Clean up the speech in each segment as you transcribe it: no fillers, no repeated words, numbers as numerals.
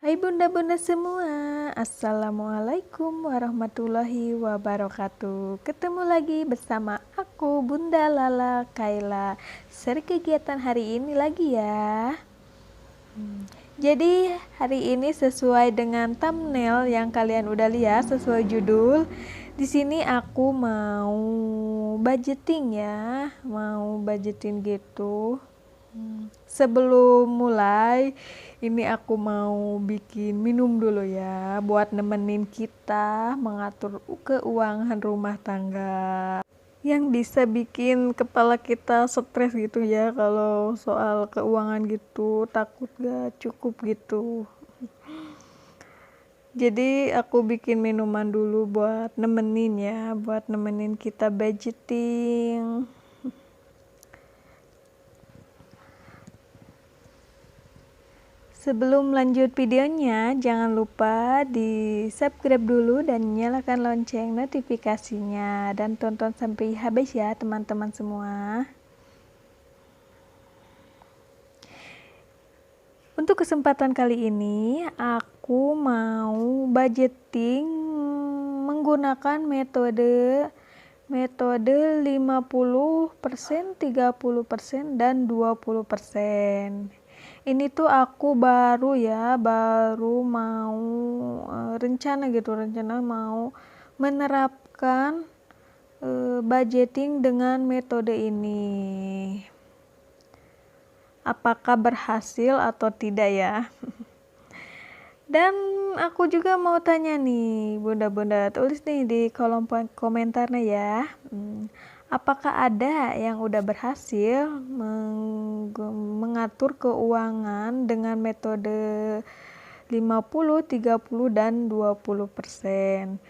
Hai bunda-bunda semua, Assalamualaikum warahmatullahi wabarakatuh. Ketemu lagi bersama aku Bunda Lala Kaila. Seri kegiatan hari ini lagi ya. Jadi hari ini sesuai dengan thumbnail yang kalian udah lihat, sesuai judul. Di sini aku mau budgeting ya, mau budgeting gitu. Sebelum mulai, ini aku mau bikin minum dulu ya, buat nemenin kita mengatur keuangan rumah tangga. Yang bisa bikin kepala kita stres gitu ya, kalau soal keuangan gitu, takut gak cukup gitu. Jadi aku bikin minuman dulu buat nemenin ya, buat nemenin kita budgeting. Sebelum lanjut videonya, jangan lupa di subscribe dulu dan nyalakan lonceng notifikasinya. Dan tonton sampai habis ya teman-teman semua. Untuk kesempatan kali ini, aku mau budgeting menggunakan metode 50%, 30%, dan 20%. Ini tuh aku baru mau rencana mau menerapkan budgeting dengan metode ini. Apakah berhasil atau tidak ya? Dan aku juga mau tanya nih, bunda-bunda, tulis nih di kolom komentarnya ya. Apakah ada yang udah berhasil mengatur keuangan dengan metode 50, 30, dan 20%?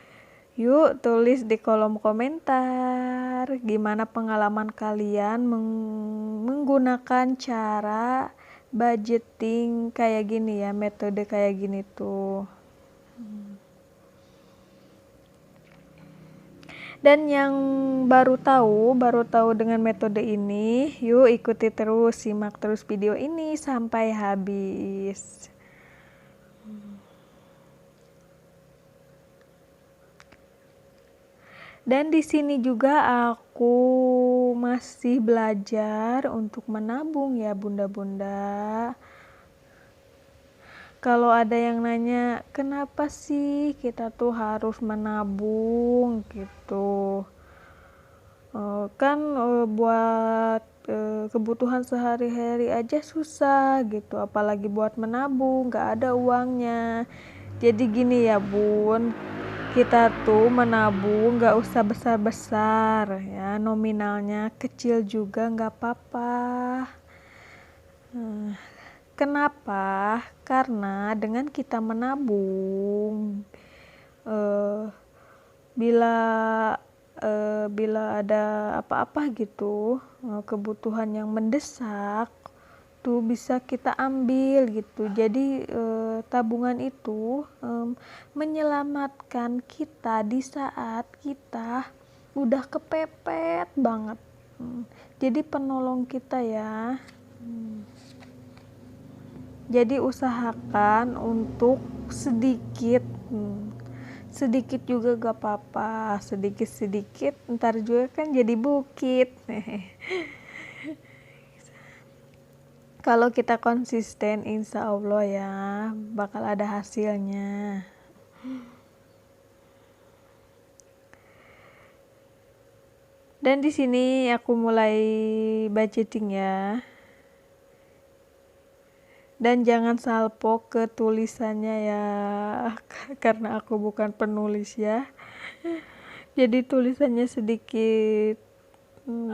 Yuk tulis di kolom komentar gimana pengalaman kalian menggunakan cara budgeting kayak gini ya, metode kayak gini tuh. Dan yang baru tahu dengan metode ini, yuk ikuti terus, simak terus video ini sampai habis. Dan di sini juga aku masih belajar untuk menabung ya bunda-bunda. Kalau ada yang nanya, kenapa sih kita tuh harus menabung gitu? Buat kebutuhan sehari-hari aja susah gitu, apalagi buat menabung, gak ada uangnya. Jadi gini ya bun, kita tuh menabung gak usah besar-besar ya, nominalnya kecil juga gak apa-apa. Kenapa? Karena dengan kita menabung, bila ada apa-apa gitu, kebutuhan yang mendesak tuh bisa kita ambil gitu. Jadi tabungan itu menyelamatkan kita di saat kita udah kepepet banget. Jadi penolong kita ya. Jadi usahakan untuk sedikit juga gak apa-apa, sedikit ntar juga kan jadi bukit. Kalau kita konsisten, insya Allah ya bakal ada hasilnya. Dan di sini aku mulai budgeting ya. Dan jangan salpok ke tulisannya ya, karena aku bukan penulis ya. Jadi tulisannya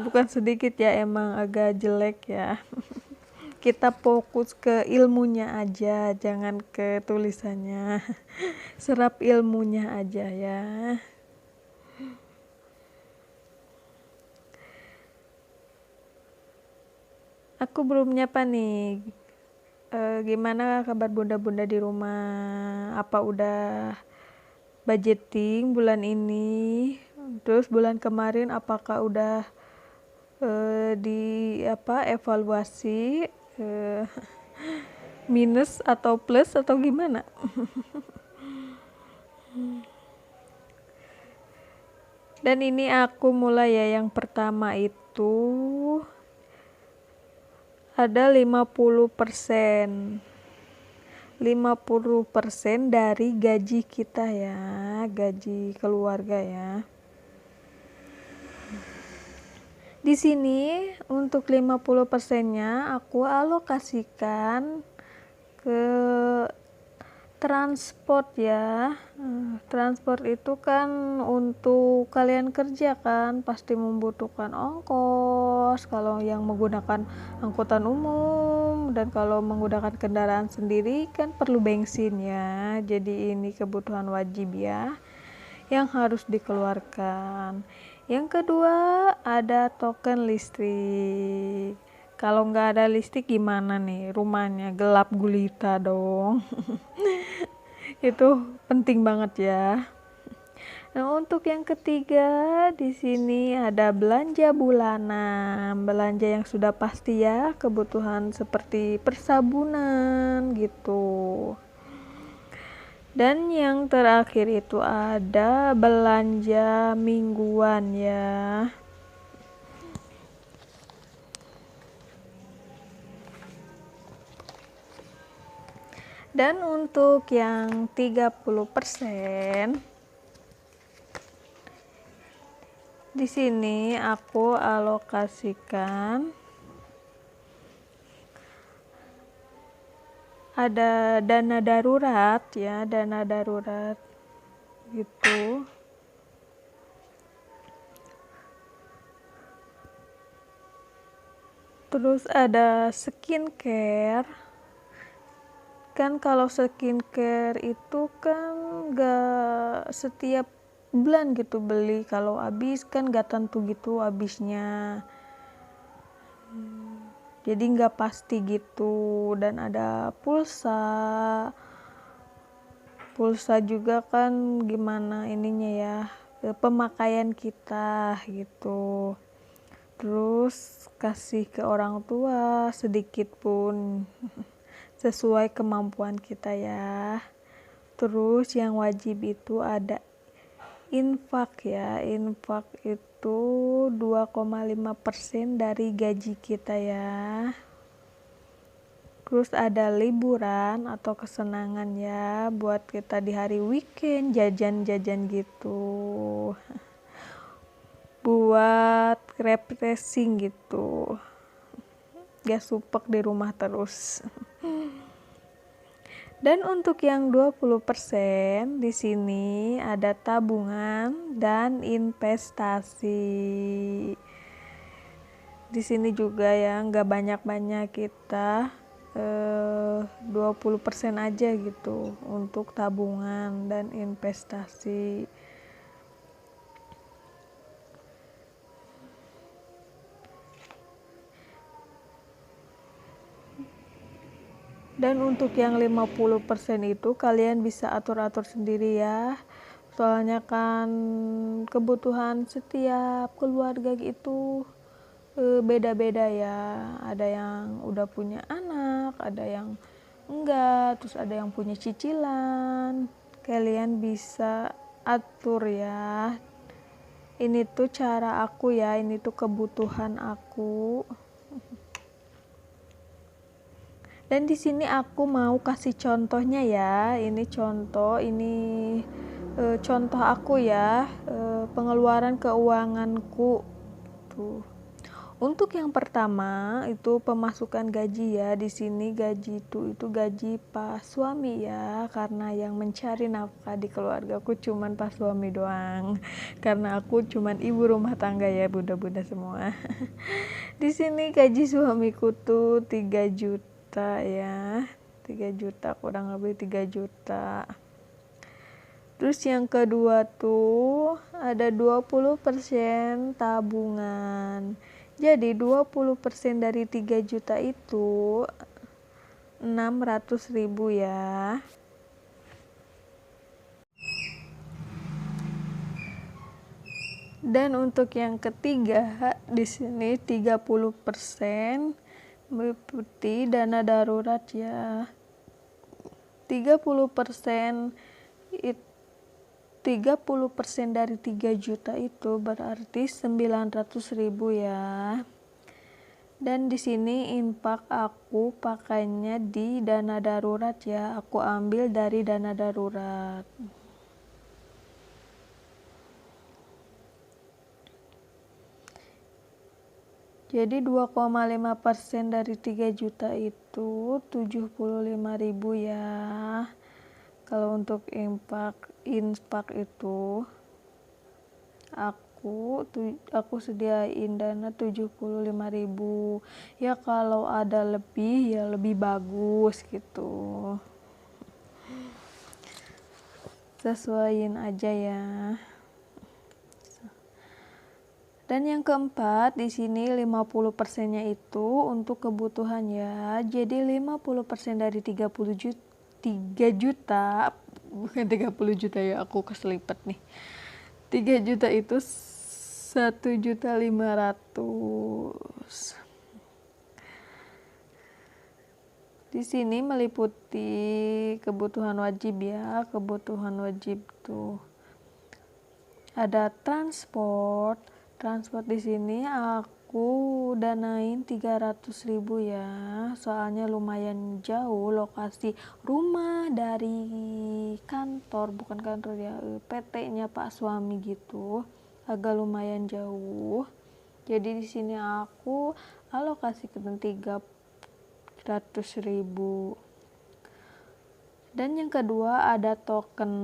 bukan sedikit ya, emang agak jelek ya. Kita fokus ke ilmunya aja, jangan ke tulisannya. Serap ilmunya aja ya. Aku belum nyapa nih. Gimana kabar bunda-bunda di rumah? Apa udah budgeting bulan ini? Terus bulan kemarin apakah udah evaluasi? minus atau plus atau gimana? Dan ini aku mulai ya, yang pertama itu ada 50%. 50% dari gaji kita ya, gaji keluarga ya. Di sini untuk 50%-nya aku alokasikan ke transport ya. Transport itu kan untuk kalian kerja kan pasti membutuhkan ongkos kalau yang menggunakan angkutan umum, dan kalau menggunakan kendaraan sendiri kan perlu bensin ya. Jadi ini kebutuhan wajib ya yang harus dikeluarkan. Yang kedua ada token listrik. Kalau nggak ada listrik gimana nih, rumahnya gelap gulita dong. Itu penting banget ya. Nah, untuk yang ketiga di sini ada belanja bulanan. Belanja yang sudah pasti ya, kebutuhan seperti persabunan gitu. Dan yang terakhir itu ada belanja mingguan ya. Dan untuk yang 30% di sini aku alokasikan ada dana darurat ya, dana darurat gitu. Terus ada skincare. Kan kalau skincare itu kan gak setiap bulan gitu beli, kalau habis kan gak tentu gitu habisnya, jadi gak pasti gitu. Dan ada pulsa juga kan gimana ininya ya, pemakaian kita gitu. Terus kasih ke orang tua sedikit pun sesuai kemampuan kita ya. Terus yang wajib itu ada infak ya. Infak itu 2,5% dari gaji kita ya. Terus ada liburan atau kesenangan ya, buat kita di hari weekend jajan-jajan gitu, buat refreshing gitu, gak supek di rumah terus. Dan untuk yang 20% di sini ada tabungan dan investasi. Di sini juga ya nggak banyak-banyak kita, 20% aja gitu untuk tabungan dan investasi. Dan untuk yang 50% itu kalian bisa atur-atur sendiri ya. Soalnya kan kebutuhan setiap keluarga itu beda-beda ya. Ada yang udah punya anak, ada yang enggak, terus ada yang punya cicilan. Kalian bisa atur ya. Ini tuh cara aku ya, ini tuh kebutuhan aku. Dan di sini aku mau kasih contohnya ya. Ini contoh, contoh aku ya, pengeluaran keuanganku tuh. Untuk yang pertama itu pemasukan gaji ya. Di sini gaji itu gaji pas suami ya, karena yang mencari nafkah di keluargaku cuman pas suami doang. Karena aku cuman ibu rumah tangga ya, bunda-bunda semua. Di sini gaji suamiku tuh 3 juta ya. 3 juta, kurang lebih 3 juta. Terus yang kedua tuh ada 20% tabungan. Jadi 20% dari 3 juta itu 600.000 ya. Dan untuk yang ketiga di sini 30% meliputi dana darurat ya. 30% 30% dari 3 juta itu berarti 900.000 ya. Dan di sini infak aku pakainya di dana darurat ya. Aku ambil dari dana darurat. Jadi 2,5% dari 3 juta itu 75.000 ya. Kalau untuk infak itu aku sediain dana 75.000 ya. Kalau ada lebih ya lebih bagus gitu, sesuaiin aja ya. Dan yang keempat, di sini 50%-nya itu untuk kebutuhan ya. Jadi 50% dari 3 juta, bukan 30 juta ya, aku keselipet nih. 3 juta itu 1.500.000. Di sini meliputi kebutuhan wajib ya. Kebutuhan wajib tuh ada transport di sini aku danain 300.000 ya. Soalnya lumayan jauh lokasi rumah dari kantor, bukan kantor ya, PT-nya Pak suami gitu. Agak lumayan jauh. Jadi di sini aku alokasikan 300.000. Dan yang kedua ada token.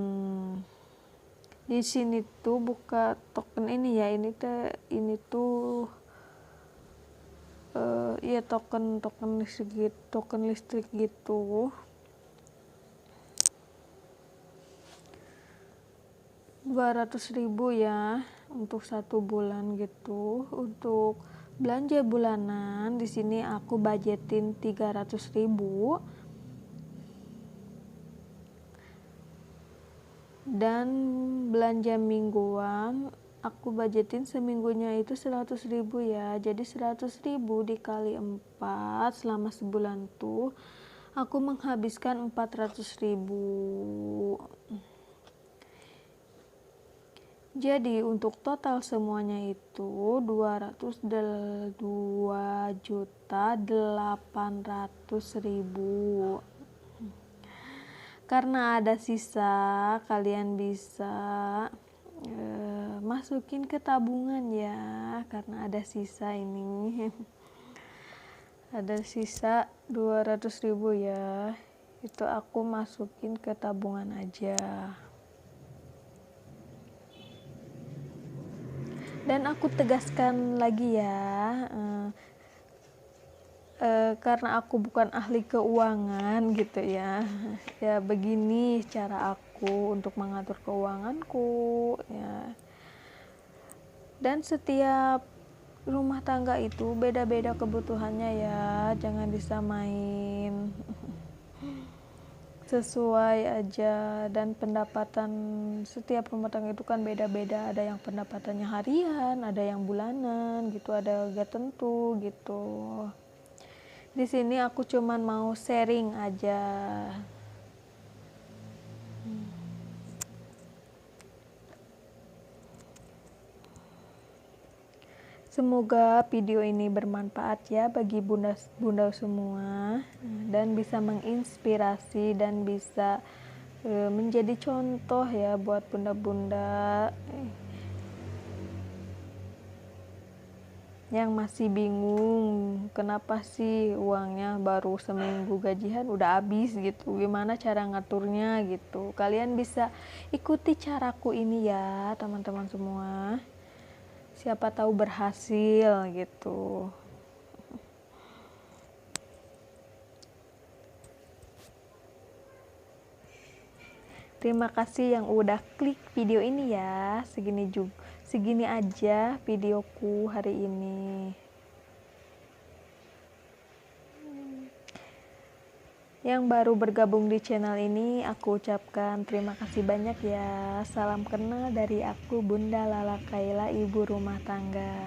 Di sini tuh buka token ini ya, ini tuh iya token listrik gitu. 200.000 ya untuk 1 bulan gitu. Untuk belanja bulanan di sini aku budgetin 300.000. Dan belanja mingguan aku budgetin seminggunya itu 100.000 ya. Jadi 100.000 dikali 4 selama sebulan tuh aku menghabiskan 400.000. Jadi untuk total semuanya itu 2.800.000. Karena ada sisa, kalian bisa masukin ke tabungan ya. Karena ada sisa ini. Ada sisa 200.000 ya. Itu aku masukin ke tabungan aja. Dan aku tegaskan lagi ya, karena aku bukan ahli keuangan gitu ya. Ya begini cara aku untuk mengatur keuanganku ya. Dan setiap rumah tangga itu beda-beda kebutuhannya ya. Jangan disamain. Sesuai aja. Dan pendapatan setiap rumah tangga itu kan beda-beda. Ada yang pendapatannya harian, ada yang bulanan gitu, ada gak tentu gitu. Di sini aku cuman mau sharing aja. Semoga video ini bermanfaat ya bagi bunda semua, dan bisa menginspirasi dan bisa menjadi contoh ya buat bunda-bunda yang masih bingung kenapa sih uangnya baru seminggu gajian udah habis gitu, gimana cara ngaturnya gitu. Kalian bisa ikuti caraku ini ya teman-teman semua, siapa tahu berhasil gitu. Terima kasih yang udah klik video ini ya. Segini aja videoku hari ini. Yang baru bergabung di channel ini, aku ucapkan terima kasih banyak ya. Salam kenal dari aku, Bunda Lala Kaila, ibu rumah tangga.